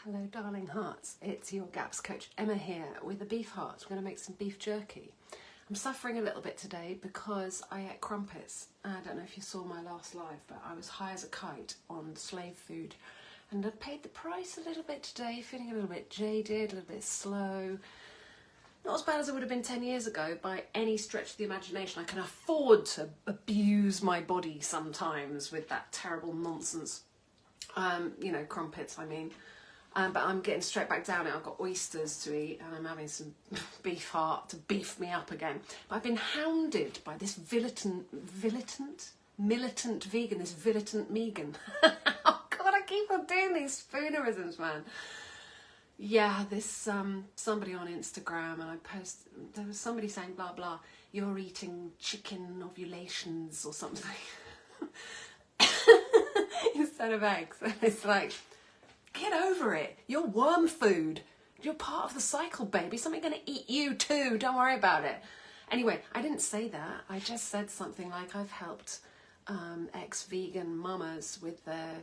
Hello darling hearts, it's your GAPS coach Emma here with the beef hearts. We're going to make some beef jerky. I'm suffering a little bit today because I ate crumpets. I don't know if you saw my last live, but I was high as a kite on slave food and I paid the price a little bit today, feeling a little bit jaded, a little bit slow. Not as bad as it would have been 10 years ago by any stretch of the imagination. I can afford to abuse my body sometimes with that terrible nonsense. You know, crumpets, I mean. But I'm getting straight back down now. I've got oysters to eat and I'm having some beef heart to beef me up again. But I've been hounded by this militant vegan, this militant Megan. Oh God, I keep on doing these spoonerisms, man. Yeah, this somebody on Instagram, and there was somebody saying blah blah, you're eating chicken ovulations or something instead of eggs. And it's like, get over it. You're worm food. You're part of the cycle, baby. Something going to eat you too. Don't worry about it. Anyway, I didn't say that. I just said something like I've helped ex-vegan mamas with their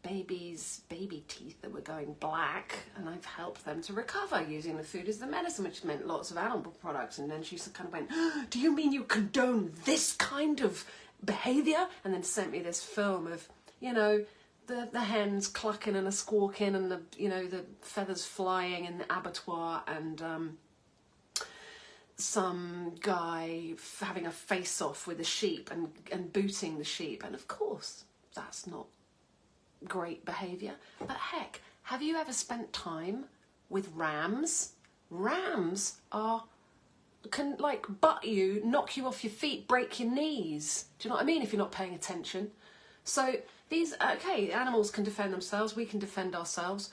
babies' baby teeth that were going black, and I've helped them to recover using the food as the medicine, which meant lots of animal products. And then she kind of went, do you mean you condone this kind of behaviour? And then sent me this film of, you know, the hens clucking and a squawking and the, you know, the feathers flying in the abattoir, and some guy having a face-off with a sheep and booting the sheep. And of course, that's not great behaviour. But heck, have you ever spent time with rams? Rams can like butt you, knock you off your feet, break your knees. Do you know what I mean? If you're not paying attention. So these, okay, animals can defend themselves, we can defend ourselves.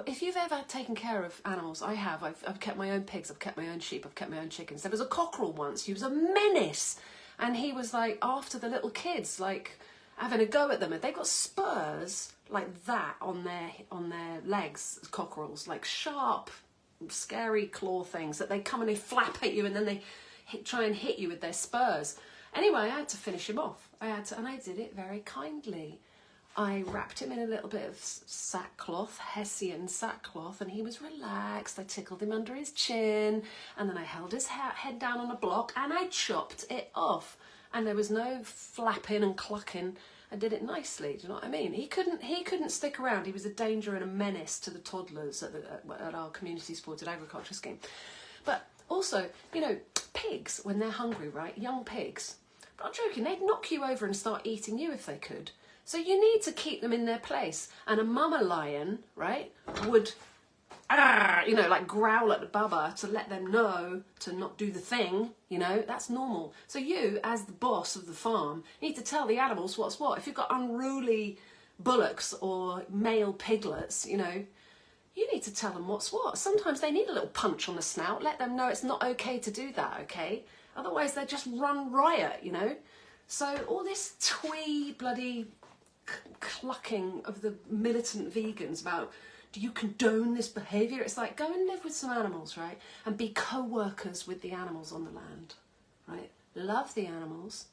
If you've ever taken care of animals, I have. I've kept my own pigs, I've kept my own sheep, I've kept my own chickens. There was a cockerel once, he was a menace. And he was like after the little kids, like having a go at them. And they got spurs like that on their legs, cockerels, like sharp, scary claw things that they come and they flap at you and then they try and hit you with their spurs. Anyway, I had to finish him off. And I did it very kindly. I wrapped him in a little bit of sackcloth, Hessian sackcloth, and he was relaxed. I tickled him under his chin, and then I held his head down on a block, and I chopped it off. And there was no flapping and clucking. I did it nicely. Do you know what I mean? He couldn't stick around. He was a danger and a menace to the toddlers at our community supported agriculture scheme. But also, you know, pigs, when they're hungry, right? Young pigs, I'm not joking, they'd knock you over and start eating you if they could. So you need to keep them in their place. And a mama lion, right, would, you know, like growl at the bubba to let them know to not do the thing, you know, that's normal. So you, as the boss of the farm, need to tell the animals what's what. If you've got unruly bullocks or male piglets, you know, you need to tell them what's what. Sometimes they need a little punch on the snout. Let them know it's not okay to do that, okay? Otherwise, they just run riot, you know? So all this twee bloody clucking of the militant vegans about, do you condone this behaviour? It's like, go and live with some animals, right? And be co-workers with the animals on the land, right? Love the animals.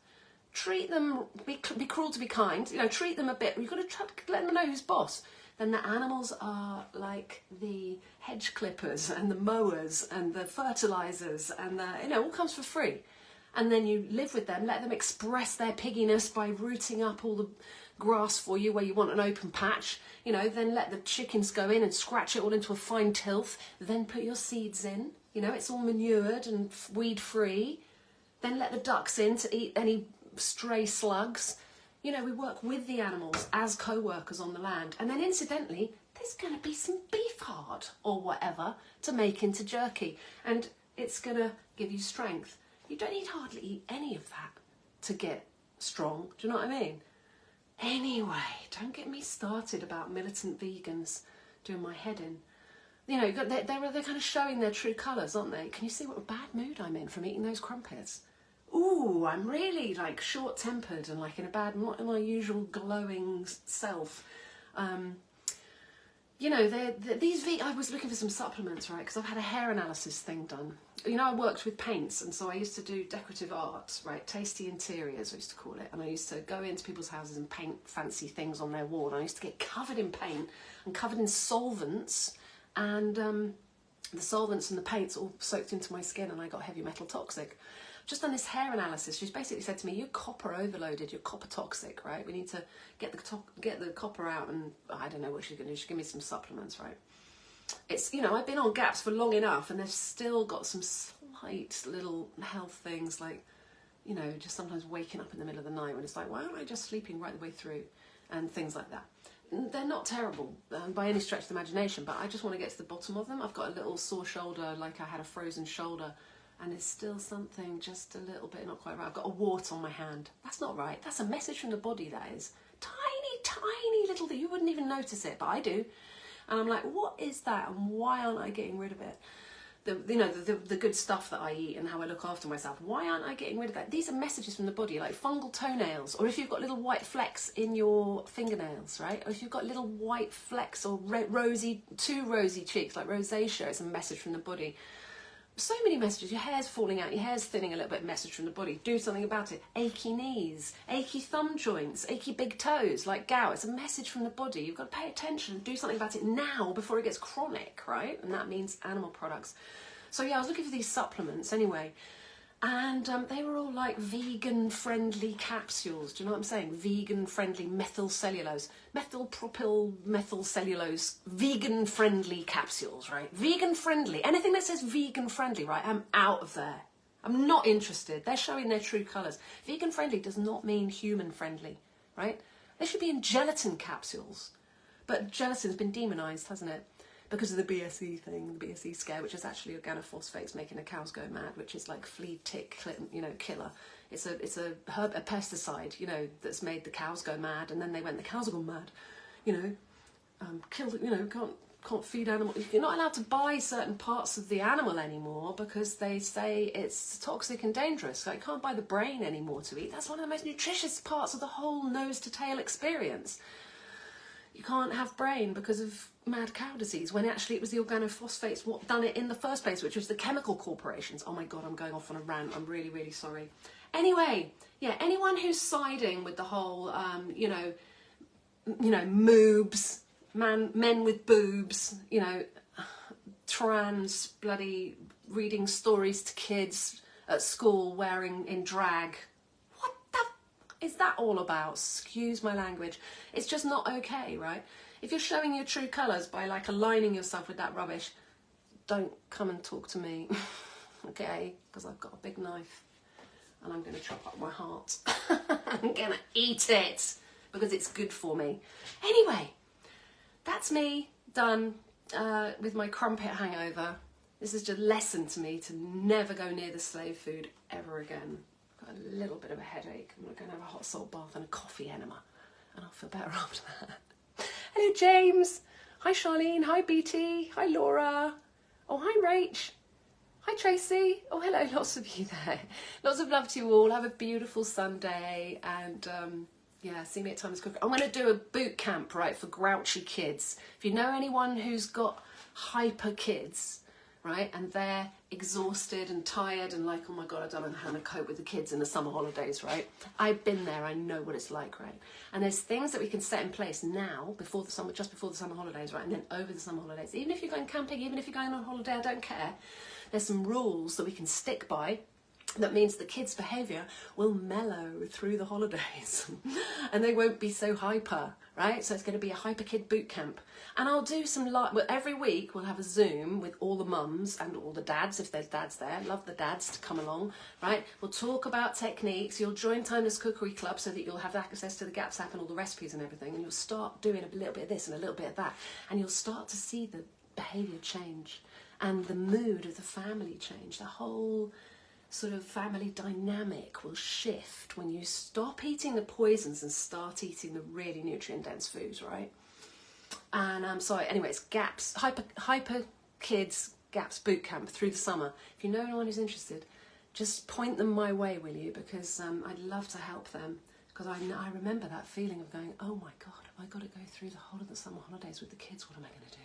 Treat them, be cruel to be kind. You know, treat them a bit. You've got to try to let them know who's boss. Then the animals are like the hedge clippers and the mowers and the fertilisers and the, you know, all comes for free. And then you live with them, let them express their pigginess by rooting up all the grass for you where you want an open patch. You know, then let the chickens go in and scratch it all into a fine tilth. Then put your seeds in. You know, it's all manured and weed free. Then let the ducks in to eat any stray slugs. You know, we work with the animals as co-workers on the land. And then incidentally, there's going to be some beef heart or whatever to make into jerky. And it's going to give you strength. You don't need hardly eat any of that to get strong. Do you know what I mean? Anyway, don't get me started about militant vegans doing my head in. You know, they're kind of showing their true colours, aren't they? Can you see what a bad mood I'm in from eating those crumpets? Ooh, I'm really like short-tempered and like in a bad, not in my usual glowing self. you know, I was looking for some supplements, right? Because I've had a hair analysis thing done. You know, I worked with paints, and so I used to do decorative art, right? Tasty interiors, I used to call it. And I used to go into people's houses and paint fancy things on their wall. And I used to get covered in paint and covered in solvents, and the solvents and the paints all soaked into my skin, and I got heavy metal toxic. Just done this hair analysis. She's basically said to me, "You're copper overloaded. You're copper toxic, right? We need to get the copper out." And I don't know what she's going to do. She'll give me some supplements, right? It's, you know, I've been on GAPS for long enough, and they've still got some slight little health things, like, you know, just sometimes waking up in the middle of the night when it's like, why aren't I just sleeping right the way through, and things like that. They're not terrible by any stretch of the imagination, but I just want to get to the bottom of them. I've got a little sore shoulder, like I had a frozen shoulder. And there's still something just a little bit not quite right. I've got a wart on my hand. That's not right. That's a message from the body, that is. Tiny, tiny little thing. You wouldn't even notice it, but I do. And I'm like, what is that? And why aren't I getting rid of it? The good stuff that I eat and how I look after myself. Why aren't I getting rid of that? These are messages from the body, like fungal toenails. Or if you've got little white flecks in your fingernails, right? Or if you've got little white flecks or too rosy cheeks, like rosacea, it's a message from the body. So many messages. Your hair's falling out, your hair's thinning a little bit, message from the body. Do something about it. Achy knees, achy thumb joints, achy big toes, like gout. It's a message from the body. You've got to pay attention and do something about it now before it gets chronic, right? And that means animal products. So yeah, I was looking for these supplements anyway. And they were all like vegan-friendly capsules. Do you know what I'm saying? Vegan-friendly methylcellulose. Methylpropyl methylcellulose. Vegan-friendly capsules, right? Vegan-friendly. Anything that says vegan-friendly, right? I'm out of there. I'm not interested. They're showing their true colours. Vegan-friendly does not mean human-friendly, right? They should be in gelatin capsules. But gelatin's been demonised, hasn't it? Because of the BSE thing, the BSE scare, which is actually organophosphates making the cows go mad, which is like flea tick, you know, killer. It's a pesticide, you know, that's made the cows go mad, and then the cows have gone mad, you know, killed, you know, can't feed animals. You're not allowed to buy certain parts of the animal anymore because they say it's toxic and dangerous. Like, you can't buy the brain anymore to eat. That's one of the most nutritious parts of the whole nose to tail experience. You can't have brain because of mad cow disease, when actually it was the organophosphates what done it in the first place, which was the chemical corporations. Oh my God, I'm going off on a rant. I'm really, really sorry. Anyway, yeah, anyone who's siding with the whole, you know, moobs, men with boobs, you know, trans, bloody reading stories to kids at school wearing in drag. What the is that all about? Excuse my language. It's just not okay, right? If you're showing your true colours by like aligning yourself with that rubbish, don't come and talk to me, okay? Because I've got a big knife and I'm going to chop up my heart. I'm going to eat it because it's good for me. Anyway, that's me done with my crumpet hangover. This is just a lesson to me to never go near the slave food ever again. I've got a little bit of a headache. I'm going to have a hot salt bath and a coffee enema, and I'll feel better after that. Hello, James. Hi, Charlene. Hi, BT. Hi, Laura. Oh, hi, Rach. Hi, Tracy. Oh, hello. Lots of you there. Lots of love to you all. Have a beautiful Sunday. And, yeah, see me at Timeless Cookery. I'm going to do a boot camp, right, for grouchy kids. If you know anyone who's got hyper kids, right, and they're exhausted and tired and like, oh my God, I don't know how to cope with the kids in the summer holidays, right? I've been there, I know what it's like, right? And there's things that we can set in place now, before the summer, just before the summer holidays, right? And then over the summer holidays. Even if you're going camping, even if you're going on holiday, I don't care. There's some rules that we can stick by. That means the kids' behaviour will mellow through the holidays and they won't be so hyper, right? So it's going to be a hyper kid boot camp. And I'll do some every week we'll have a Zoom with all the mums and all the dads, if there's dads there. Love the dads to come along, right? We'll talk about techniques. You'll join Timeless Cookery Club so that you'll have access to the GAPS app and all the recipes and everything. And you'll start doing a little bit of this and a little bit of that. And you'll start to see the behaviour change and the mood of the family change. The whole sort of family dynamic will shift when you stop eating the poisons and start eating the really nutrient dense foods, right? And so anyway, it's GAPS, hyper kids GAPS bootcamp through the summer. If you know anyone who's interested, just point them my way, will you? Because I'd love to help them because I remember that feeling of going, oh my God, have I got to go through the whole of the summer holidays with the kids? What am I going to do?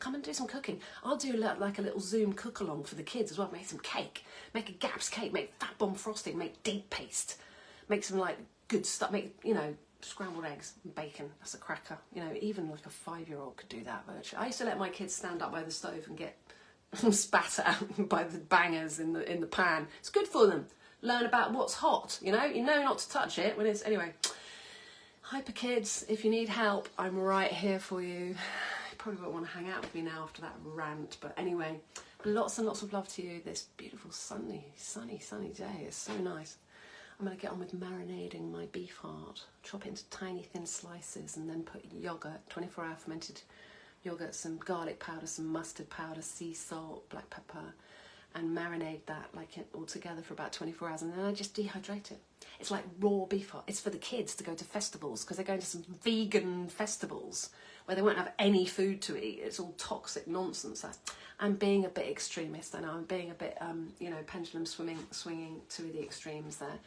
Come and do some cooking. I'll do like a little Zoom cook along for the kids as well. Make some cake, make a Gaps cake, make fat bomb frosting, make date paste, make some like good stuff, make, you know, scrambled eggs and bacon. That's a cracker. You know, even like a 5-year-old could do that virtually. I used to let my kids stand up by the stove and get spat out by the bangers in the pan. It's good for them. Learn about what's hot, you know not to touch it when it's, anyway. Hyper kids, if you need help, I'm right here for you. You probably won't want to hang out with me now after that rant, but anyway, lots and lots of love to you this beautiful sunny day. It's so nice. I'm going to get on with marinating my beef heart, chop it into tiny thin slices, and then put yogurt, 24-hour fermented yogurt, some garlic powder, some mustard powder, sea salt, black pepper, and marinate that like it all together for about 24 hours, and then I just dehydrate it. It's like raw beef heart. It's for the kids to go to festivals, because they're going to some vegan festivals where they won't have any food to eat. It's all toxic nonsense. I'm being a bit extremist, I know. I'm being a bit, you know, pendulum swinging to the extremes there.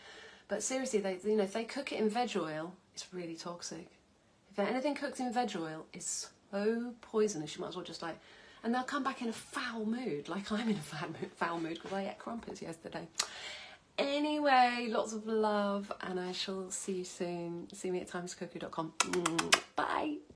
But seriously, if they cook it in veg oil, it's really toxic. If anything cooked in veg oil, it's so poisonous. You might as well just like, and they'll come back in a foul mood, like I'm in a foul mood because I ate crumpets yesterday. Anyway, lots of love, and I shall see you soon. See me at timescookery.com. Bye.